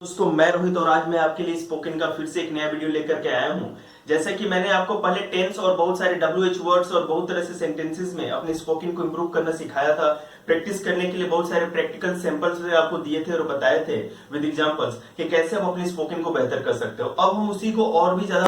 दोस्तों मैं रोहित और आज मैं आपके लिए स्पोकन का फिर से एक नया वीडियो लेकर के आया हूं। जैसा कि मैंने आपको पहले टेंस और बहुत सारे WH वर्ड्स और बहुत तरह से सेंटेंसेस में अपने स्पोकन को इंप्रूव करना सिखाया था। प्रैक्टिस करने के लिए बहुत सारे प्रैक्टिकल सैंपल्स आपको दिए थे और बताए थे विद एग्जांपल्स कि कैसे आप अपने स्पोकन को बेहतर कर सकते हो। अब हम उसी को और भी ज्यादा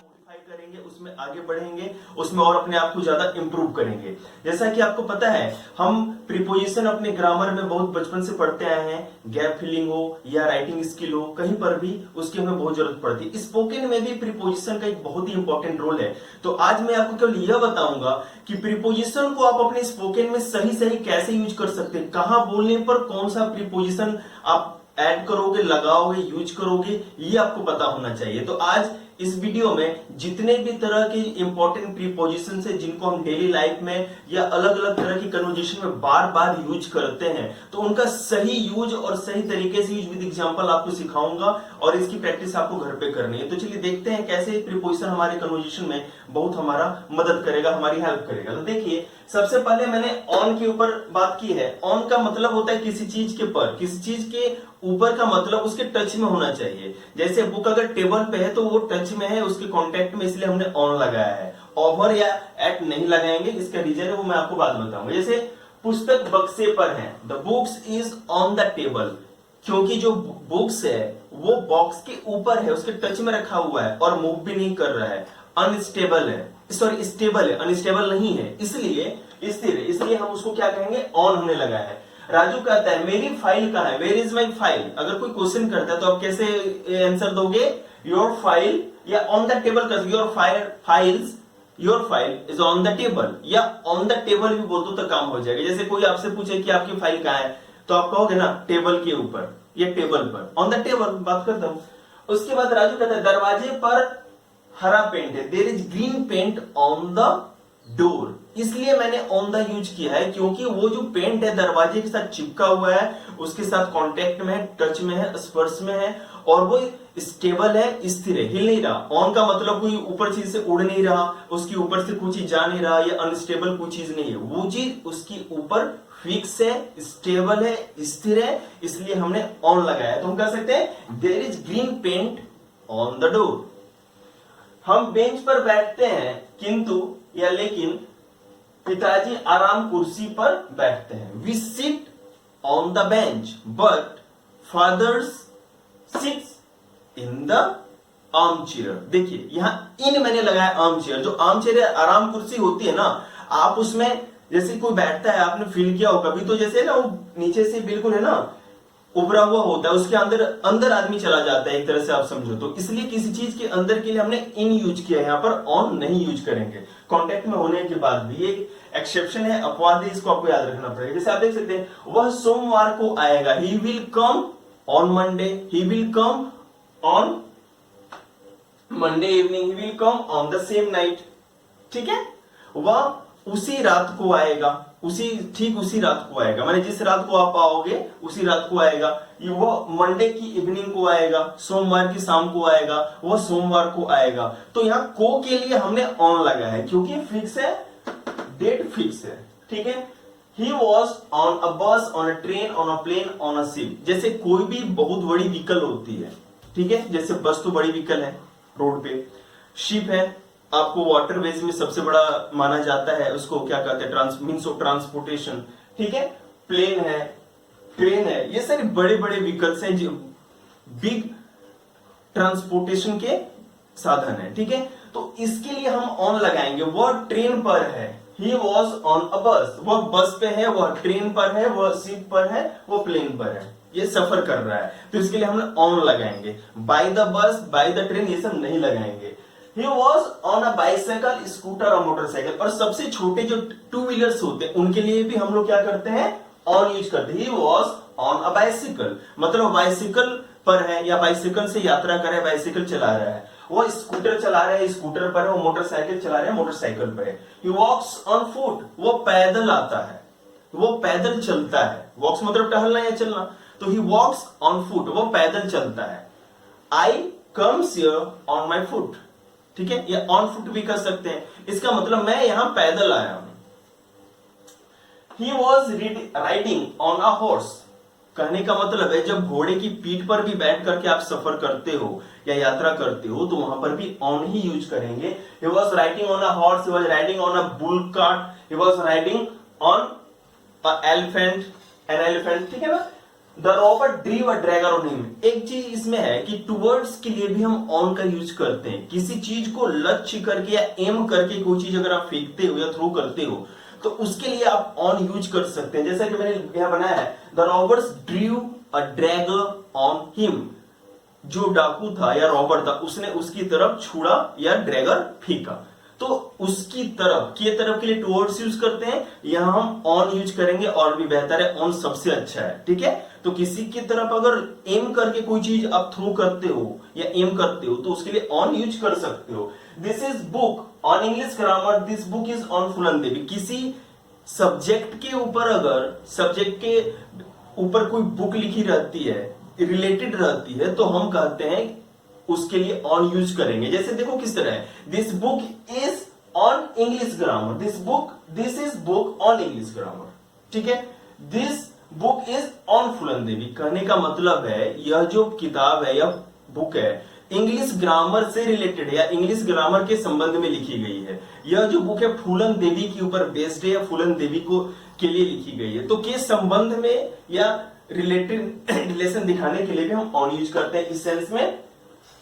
करेंगे, उसमें आगे बढ़ेंगे, उसमें और अपने आप को ज्यादा इंप्रूव करेंगे। जैसा कि आपको पता है हम प्रीपोजिशन अपने ग्रामर में बहुत बचपन से पढ़ते आए हैं। गैप फिलिंग हो या राइटिंग स्किल हो, कहीं पर भी उसकी हमें बहुत जरूरत पड़ती है। स्पोकन में भी प्रीपोजिशन का एक बहुत ही इंपॉर्टेंट रोल है। तो आज मैं आपको केवल यह बताऊंगा कि प्रीपोजिशन को आप अपने स्पोकन में सही सही कैसे यूज कर सकते हैं, कहां बोलने पर कौन सा प्रीपोजिशन आप ऐड करोगे, लगाओगे, यूज करोगे, ये आपको पता होना चाहिए। तो आज इस वीडियो में जितने भी तरह के इंपॉर्टेंट प्रीपोजिशन है जिनको हम डेली लाइफ में या अलग अलग तरह की कन्वर्जेशन में बार बार यूज करते हैं, तो उनका सही यूज और सही तरीके से यूज विद एग्जांपल आपको सिखाऊंगा और इसकी प्रैक्टिस आपको घर पे करनी है। तो चलिए देखते हैं कैसे प्रीपोजिशन हमारे कन्वर्जेशन में बहुत हमारा मदद करेगा, हमारी हेल्प करेगा। तो देखिए, सबसे पहले मैंने ऑन के ऊपर बात की है। ऑन का मतलब होता है किसी चीज के पर, किसी चीज के ऊपर का मतलब उसके टच में होना चाहिए। जैसे बुक अगर टेबल पे है तो वो टच में है, उसके कांटेक्ट में, इसलिए हमने ऑन लगाया है। ओवर या एट नहीं लगाएंगे, इसका रीजन है वो मैं आपको बाद में बताऊंगा। जैसे पुस्तक बक्से पर है, the books is on the table, क्योंकि जो बुक्स है वो बॉक्स के ऊपर है, उसके टच में रखा हुआ है और मूव भी नहीं कर रहा है। अनस्टेबल है, सॉरी स्टेबल है, अनस्टेबल नहीं है, इसलिए स्थिर है, इसलिए हम उसको क्या कहेंगे, ऑन होने लगा है। राजू कहता है मेरी फाइल कहाँ है, वेयर इज माई फाइल। अगर कोई क्वेश्चन करता है तो आप कैसे आंसर दोगे, योर फाइल, या ऑन द टेबल कर, your file is on the table, या ऑन द टेबल भी बोल दो तो काम हो जाएगा। जैसे कोई आपसे पूछे कि आपकी फाइल कहाँ है, तो आप कहोगे ना टेबल के ऊपर या टेबल पर, ऑन द टेबल, बात करता हूं। उसके बाद राजू कहता है दरवाजे पर हरा पेंट है, there is green paint on the door. इसलिए मैंने ऑन द यूज किया है क्योंकि वो जो पेंट है दरवाजे के साथ चिपका हुआ है, उसके साथ कांटेक्ट में है, टच में है, स्पर्श में है, और वो स्टेबल है, स्थिर है, हिल नहीं रहा। ऑन का मतलब कोई ऊपर चीज से उड़ नहीं रहा, उसके ऊपर से कोई चीज जा नहीं रहा, या अनस्टेबल कोई चीज नहीं है, वो चीज उसके ऊपर फिक्स है, स्टेबल है, स्थिर है, इसलिए हमने ऑन लगाया। तो हम कह सकते हैं there is green paint on the door. हम बेंच पर बैठते हैं किंतु या लेकिन पिताजी आराम कुर्सी पर बैठते हैं। We sit on the bench but fathers sit in the arm chair. देखिए यहां इन मैंने लगाया आर्म चेयर। जो आर्म चेयर आराम कुर्सी होती है ना, आप उसमें जैसे कोई बैठता है, आपने फील किया हो कभी, तो जैसे ना वो नीचे से बिल्कुल है ना उभरा हुआ होता है, उसके अंदर अंदर आदमी चला जाता है, एक तरह से आप समझो। तो इसलिए किसी चीज के अंदर के लिए हमने इन यूज किया, यहां पर ऑन नहीं यूज करेंगे। कांटेक्ट में होने के बाद भी एक एक्सेप्शन है, अपवाद है, इसको आपको याद रखना पड़ेगा। जैसे आप देख सकते हैं वह सोमवार को आएगा, he will come on Monday, he will come on Monday evening, he will come on the same night. ठीक है, वह उसी रात को आएगा, ठीक उसी रात को आएगा, माने जिस रात को आप आओगे उसी रात को आएगा। वो मंडे की इवनिंग को आएगा, सोमवार की शाम को आएगा, वो सोमवार को आएगा। तो यहाँ को के लिए हमने ऑन लगाया है क्योंकि फिक्स है, डेट फिक्स है। ठीक है, he was on a bus, on a train, on a plane, on a ship. जैसे कोई भी बहुत बड़ी व्हीकल होती है, ठीक है, जैसे बस तो बड़ी व्हीकल है रोड पे, शिप है आपको वाटरवेज में सबसे बड़ा माना जाता है, उसको क्या कहते हैं, मीन्स ऑफ ट्रांसपोर्टेशन। ठीक है, प्लेन है, ट्रेन है, ये सारे बड़े बड़े व्हीकल्स हैं, बिग ट्रांसपोर्टेशन के साधन है। ठीक है, तो इसके लिए हम ऑन लगाएंगे। वह ट्रेन पर है, ही वॉज ऑन अ बस, वह बस पे है, वह ट्रेन पर है, वह शिप पर है, वह प्लेन पर है, ये सफर कर रहा है, तो इसके लिए हमने ऑन लगाएंगे। By the bus, by the train, ये सब नहीं लगाएंगे। He was on a bicycle, scooter और मोटरसाइकिल। और सबसे छोटे जो टू व्हीलर्स होते हैं उनके लिए भी हम लोग क्या करते हैं, ऑन यूज करते हैं। He was on a bicycle, मतलब बाइसिकल पर है या बाइसिकल से यात्रा कर रहा है, बाइसिकल चला रहा है। वो स्कूटर चला रहा है, स्कूटर पर है। वो मोटरसाइकिल चला रहा है, मोटरसाइकिल पर है। He walks on foot, वो पैदल आता है, वो पैदल चलता है। वॉक्स मतलब टहलना या चलना, तो he walks on foot, वो पैदल चलता है। I comes here on my foot, ठीक है, ये ऑन फुट भी कर सकते हैं। इसका मतलब मैं यहां पैदल आया हूं। He was riding on a horse, कहने का मतलब है जब घोड़े की पीठ पर भी बैठ करके आप सफर करते हो या यात्रा करते हो तो वहां पर भी ऑन ही यूज करेंगे। He was riding on a horse, he was riding on a bull cart, he was riding on a elephant, an elephant, ठीक है ना। The robber ड्रीव a dragon on him. एक चीज इसमें है कि टुवर्ड्स के लिए भी हम ऑन का यूज करते हैं। किसी चीज को लक्ष्य करके या एम करके कोई चीज अगर आप फेंकते हो या थ्रो करते हो तो उसके लिए आप ऑन यूज कर सकते हैं। जैसा कि मैंने यहां बनाया है, the robbers ड्रीव a Drager on him. जो डाकू था या रॉबर था उसने उसकी तरफ छुड़ा या ड्रैगर फेंका, तो उसकी तरफ के लिए टुवर्ड्स यूज करते हैं। यहां हम ऑन यूज करेंगे और भी बेहतर है, ऑन सबसे अच्छा है, ठीक है। तो किसी की तरफ अगर एम करके कोई चीज आप थ्रो करते हो या एम करते हो तो उसके लिए ऑन यूज कर सकते हो। This is book on English grammar, this book is on Phoolan Devi. किसी सब्जेक्ट के ऊपर अगर सब्जेक्ट के ऊपर कोई बुक लिखी रहती है, रिलेटेड रहती है, तो हम कहते हैं उसके लिए ऑन यूज करेंगे। जैसे देखो किस तरह है, this book is on English grammar, this is book on English grammar, ठीक है। This book is on Phoolan देवी। कहने का मतलब है यह जो किताब है या बुक है इंग्लिश ग्रामर से रिलेटेड है या इंग्लिश ग्रामर के संबंध में लिखी गई है। यह जो बुक है फूलन देवी के ऊपर बेस्ड है या फूलन देवी को के लिए लिखी गई है। तो के संबंध में या रिलेटेड रिलेशन दिखाने के लिए भी हम ऑन यूज करते हैं इस सेंस में।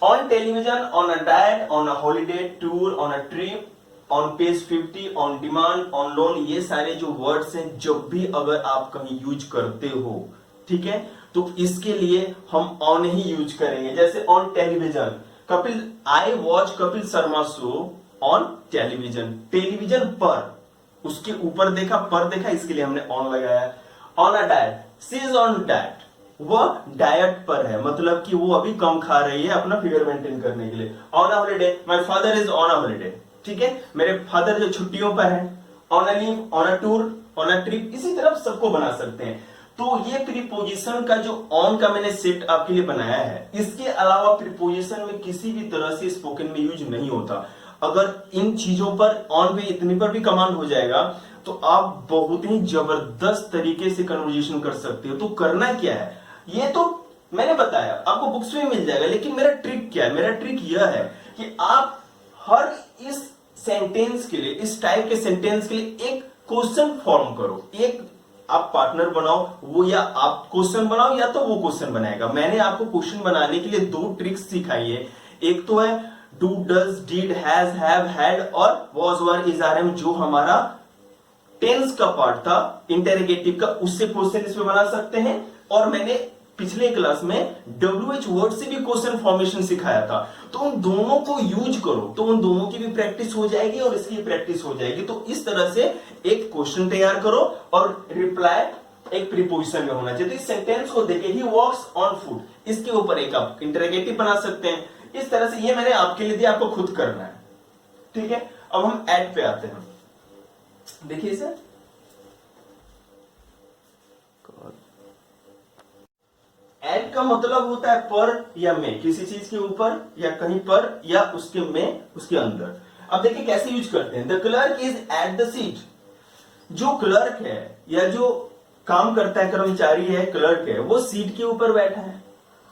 On television, on a diet, on a holiday, tour, on a trip, on page 50, on demand, on loan, ये सारे जो वर्ड्स हैं जब भी अगर आप कहीं यूज करते हो, ठीक है, तो इसके लिए हम ऑन ही यूज करेंगे। जैसे on television, I watch Kapil Sharma show on television, television पर, उसके ऊपर देखा, पर देखा, इसके लिए हमने ऑन लगाया। On a diet, she is on diet, वह डाइट पर है, मतलब कि वो अभी कम खा रही है अपना फिगर मेंटेन करने के लिए। On a holiday, my father is on a holiday, ठीक है, मेरे फादर जो छुट्टियों पर है। On a leave, on a tour, on a trip, इसी तरह सबको बना सकते हैं। तो ये प्रीपोजिशन का जो ऑन का मैंने सेट आपके लिए बनाया है, इसके अलावा प्रीपोजिशन में किसी भी तरह से स्पोकन में यूज नहीं होता। अगर इन चीजों पर ऑन पे इतने पर भी कमांड हो जाएगा तो आप बहुत ही जबरदस्त तरीके से कन्वर्जेशन कर सकते हो। तो करना क्या है, ये तो मैंने बताया, आपको बुक्स में मिल जाएगा, लेकिन मेरा ट्रिक क्या है, मेरा ट्रिक यह है कि आप हर इस सेंटेंस के लिए, इस टाइप के सेंटेंस के लिए एक क्वेश्चन फॉर्म करो। एक आप पार्टनर बनाओ, वो या आप क्वेश्चन बनाओ या तो वो क्वेश्चन बनाएगा। मैंने आपको क्वेश्चन बनाने के लिए दो ट्रिक्स सिखाई है। एक तो है do, does, did, has, have, had और was, were, is, are, am, जो हमारा टेंस का पार्ट था इंटेरोगेटिव का, उससे क्वेश्चन इसमें बना सकते हैं। और मैंने पिछले क्लास में WH वर्ड से भी क्वेश्चन फॉर्मेशन सिखाया था। तो उन दोनों को यूज करो तो उन दोनों की भी प्रैक्टिस हो जाएगी और इसकी प्रैक्टिस हो जाएगी। तो इस तरह से एक क्वेश्चन तैयार करो और रिप्लाई एक प्रीपोजिशन में होना चाहिए। तो इस सेंटेंस को देखे, ही वॉक्स ऑन फुट, इसके ऊपर एक आप इंटरोगेटिव बना सकते हैं। इस तरह से ये मैंने आपके लिए दिया, आपको खुद करना है, ठीक है। अब हम एड पे आते हैं, देखिए इसे, एड का मतलब होता है पर या में, किसी चीज के ऊपर या कहीं पर या उसके में, उसके अंदर। अब देखिए कैसे यूज करते हैं। The clerk is at the seat, जो क्लर्क है या जो काम करता है, कर्मचारी है, क्लर्क है, वो सीट के ऊपर बैठा है,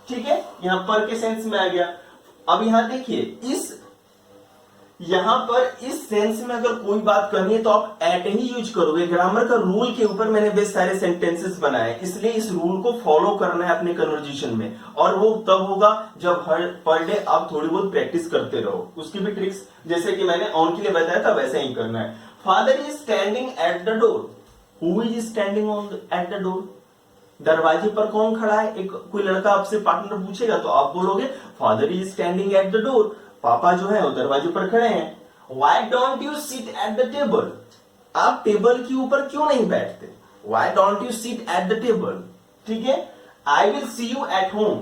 ठीक है। यहां पर के सेंस में आ गया। अब यहां देखिए यहां पर इस सेंस में अगर कोई बात करनी है तो आप एट ही यूज करोगे। ग्रामर का रूल के ऊपर मैंने बेस सारे सेंटेंसेस बनाए, इसलिए इस रूल को फॉलो करना है अपने कन्वर्जेशन में। और वो तब होगा जब हर पर डे आप थोड़ी बहुत प्रैक्टिस करते रहो। उसकी भी ट्रिक्स जैसे कि मैंने ऑन के लिए बताया था वैसे ही करना है। Father is standing at the door, who is standing on at the door, दरवाजे पर कौन खड़ा है। एक कोई लड़का आपसे पार्टनर पूछेगा तो आप बोलोगे father is standing at the door, पापा जो है वो दरवाजे पर खड़े हैं। Why don't you sit at the table, आप टेबल के ऊपर क्यों नहीं बैठते। Why don't you sit at the table, ठीक है। I will see you at home,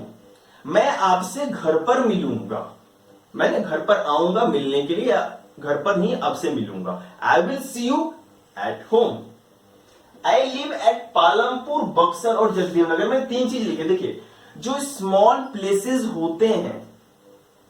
मैं आपसे घर पर मिलूंगा, मैंने घर पर आऊंगा मिलने के लिए, घर पर ही आपसे मिलूंगा। I will see you at home. I live at Palampur, Buxar और जगदेव नगर। मैंने तीन चीज लिखे, देखिए जो स्मॉल प्लेसेस होते हैं,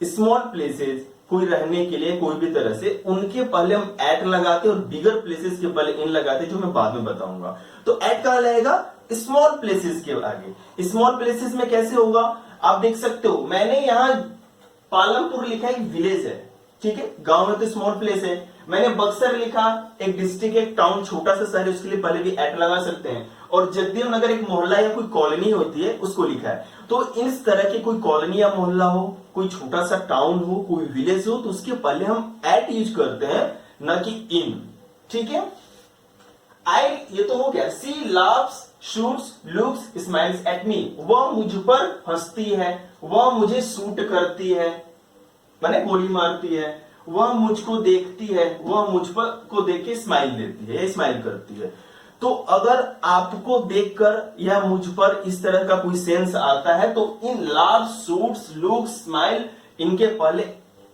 स्मॉल प्लेसेस कोई रहने के लिए कोई भी तरह से, उनके पहले हम एट लगाते और बिगर प्लेसेस के पहले इन लगाते, जो मैं बाद में बताऊंगा। तो एट कहां लगेगा, स्मॉल प्लेसेस के आगे। स्मॉल प्लेसेस में कैसे होगा, आप देख सकते हो मैंने यहां पालमपुर लिखा एक विलेज है, ठीक है, गांव में तो स्मॉल प्लेस है। मैंने बक्सर लिखा एक डिस्ट्रिक्ट, एक टाउन, छोटा सा शहर है, उसके लिए पहले भी एट लगा सकते हैं। और जगदेव नगर एक मोहल्ला या कोई कॉलोनी होती है, उसको लिखा है। तो इस तरह की कोई कॉलोनी या मोहल्ला हो, कोई छोटा सा टाउन हो, कोई विलेज हो, तो उसके पहले हम एट यूज करते हैं, न कि इन, ठीक है। आई, ये तो हो गया। She laughs, shoots, looks, smiles at me, वह मुझ पर हंसती है, वह मुझे सूट करती है, माने गोली मारती है, वह मुझको देखती है, वह मुझ पर को देख के स्माइल देती है, स्माइल करती है। तो अगर आपको देखकर या मुझ पर इस तरह का कोई सेंस आता है, तो इन लाव, सूट्स, लुक, स्माइल, इनके पहले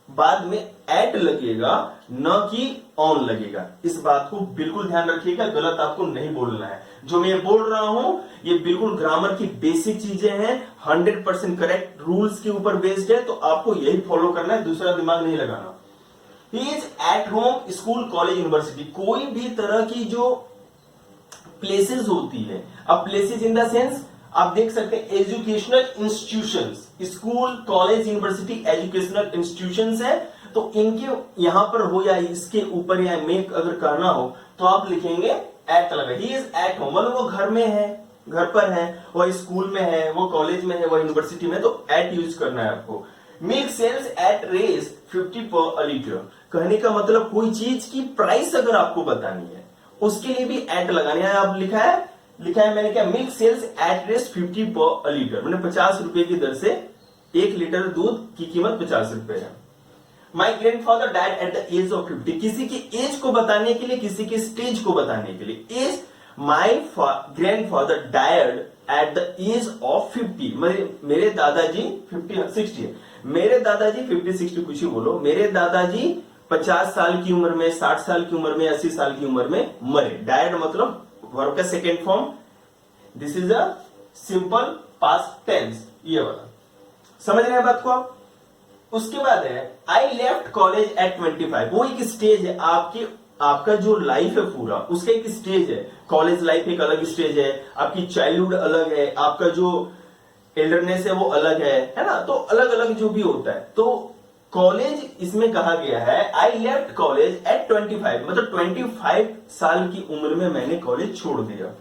बाद में एट लगेगा, न कि ऑन लगेगा। इस बात को बिल्कुल ध्यान रखिएगा, गलत आपको नहीं बोलना है। जो मैं बोल रहा हूं ये बिल्कुल ग्रामर की बेसिक चीजें हैं, 100% करेक्ट रूल्स के ऊपर बेस्ड है, तो आपको यही फॉलो करना है, दूसरा दिमाग नहीं लगाना। He is at home, school, college, university, कोई भी तरह की जो प्लेसेस होती है, अब प्लेसेस इन द सेंस आप देख सकते हैं educational institutions, school, college, university educational institutions है, तो इनके यहां पर हो या इसके ऊपर या में अगर करना हो तो आप लिखेंगे एट लगा। ही इज एट होम, मतलब वो घर में है, घर पर है, वो स्कूल में है, वो कॉलेज में है, वो यूनिवर्सिटी में, तो एट यूज करना है आपको। मिल्क सेल्स एट रेस 50 पर लीटर, कहने का मतलब कोई चीज की प्राइस अगर आपको बतानी है उसके लिए भी एट लगानी है। आप लिखा है मैंने क्या, मिल्क सेल्स एट रेस 50 पर लीटर, मैंने 50 रुपए की दर से 1 लीटर दूध की कीमत 50 रुपए है। My grandfather died at the age of 50, किसी की एज को बताने के लिए, किसी की स्टेज को बताने के लिए age, my grandfather died at the age of 50, मेरे दादाजी 60 है, मेरे दादाजी 50-60 कुछ ही बोलो, मेरे दादाजी 50 साल की उम्र में, 60 साल की उम्र में, 80 साल की उम्र में मरे। डायड मतलब वर्ब का second form, this is a simple past tense, ये वाला समझ रहे हैं बात को आप। उसके बाद है आई लेफ्ट कॉलेज एट 25, वो एक स्टेज है आपका जो लाइफ है पूरा, उसका एक स्टेज है। कॉलेज लाइफ एक अलग स्टेज है, आपकी चाइल्डहुड अलग है, आपका जो एल्डरनेस है वो अलग है ना, तो अलग अलग जो भी होता है। तो कॉलेज इसमें कहा गया है आई लेफ्ट कॉलेज एट 25, मतलब 25 साल की उम्र में मैंने कॉलेज छोड़ दिया।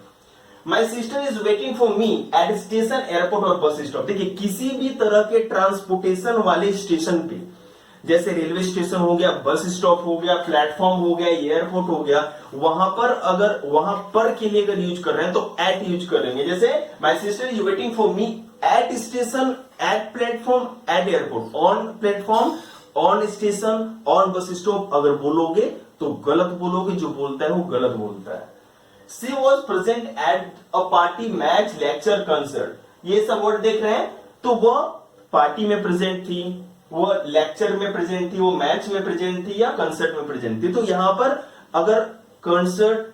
माई sister is waiting for me at station, airport और बस स्टॉप। देखिए किसी भी तरह के ट्रांसपोर्टेशन वाले स्टेशन पे, जैसे रेलवे स्टेशन हो गया, बस स्टॉप हो गया, प्लेटफॉर्म हो गया, एयरपोर्ट हो गया, वहां पर अगर वहां पर के लिए अगर यूज कर रहे हैं तो एट यूज करेंगे। जैसे my sister is waiting for me at station, at platform, at airport, on platform, on station, on bus stop अगर बोलोगे तो गलत बोलोगे, जो बोलता है वो गलत बोलता है। She was present at a party, match, lecture, concert, ये सब वर्ड देख रहे हैं, तो वह पार्टी में प्रेजेंट थी, वो लेक्चर में प्रेजेंट थी, वो मैच में प्रेजेंट थी या कंसर्ट में प्रेजेंट थी। तो यहां पर अगर कंसर्ट,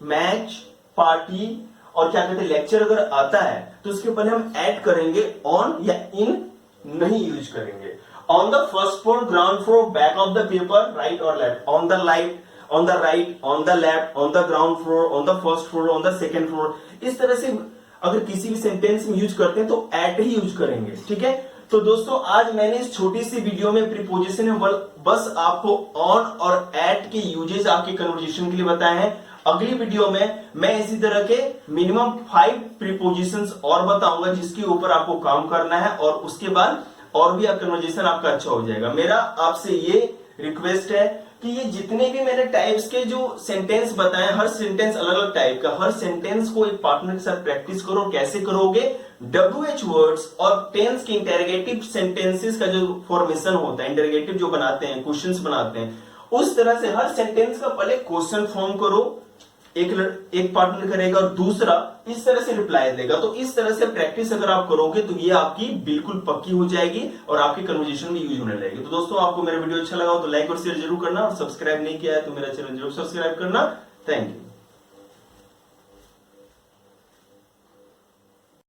मैच, पार्टी और क्या कहते हैं लेक्चर अगर आता है तो उसके पहले हम ऐड करेंगे, ऑन या इन नहीं यूज करेंगे। On the first floor, ground floor, back of the paper, right और left, on the light, on the right, on the left, on the ground floor, on the first floor, on the second floor, इस तरह से अगर किसी भी sentence में use करते हैं तो एट ही यूज करेंगे, ठीक है। तो दोस्तों आज मैंने इस छोटी सी वीडियो में प्रीपोजिशन में बस आपको ऑन और एट के यूजेस आपके कन्वर्सेशन के लिए बताए हैं। अगली वीडियो में मैं इसी तरह के मिनिमम 5 प्रीपोजिशंस और बताऊंगा जिसके ऊपर आपको काम करना है, और उसके बाद और भी कन्वर्सेशन आपका अच्छा हो जाएगा। मेरा आपसे ये रिक्वेस्ट है कि ये जितने भी मैंने टाइप्स के जो सेंटेंस बताए, हर सेंटेंस अलग अलग टाइप का, हर सेंटेंस को एक पार्टनर के साथ प्रैक्टिस करो। कैसे करोगे? WH वर्ड्स और टेंस के इंटेरोगेटिव सेंटेंसेस का जो फॉर्मेशन होता है, इंटेरोगेटिव जो बनाते हैं, क्वेश्चंस बनाते हैं, उस तरह से हर सेंटेंस का पहले क्वेश्चन फॉर्म करो, एक पार्टनर करेगा और दूसरा इस तरह से रिप्लाई देगा। तो इस तरह से प्रैक्टिस अगर आप करोगे तो ये आपकी बिल्कुल पक्की हो जाएगी और आपकी कन्वर्सेशन में यूज होने लगेगी। तो दोस्तों आपको मेरा वीडियो अच्छा लगा हो तो लाइक और शेयर जरूर करना, और सब्सक्राइब नहीं किया है तो मेरा चैनल जरूर सब्सक्राइब करना। Thank you.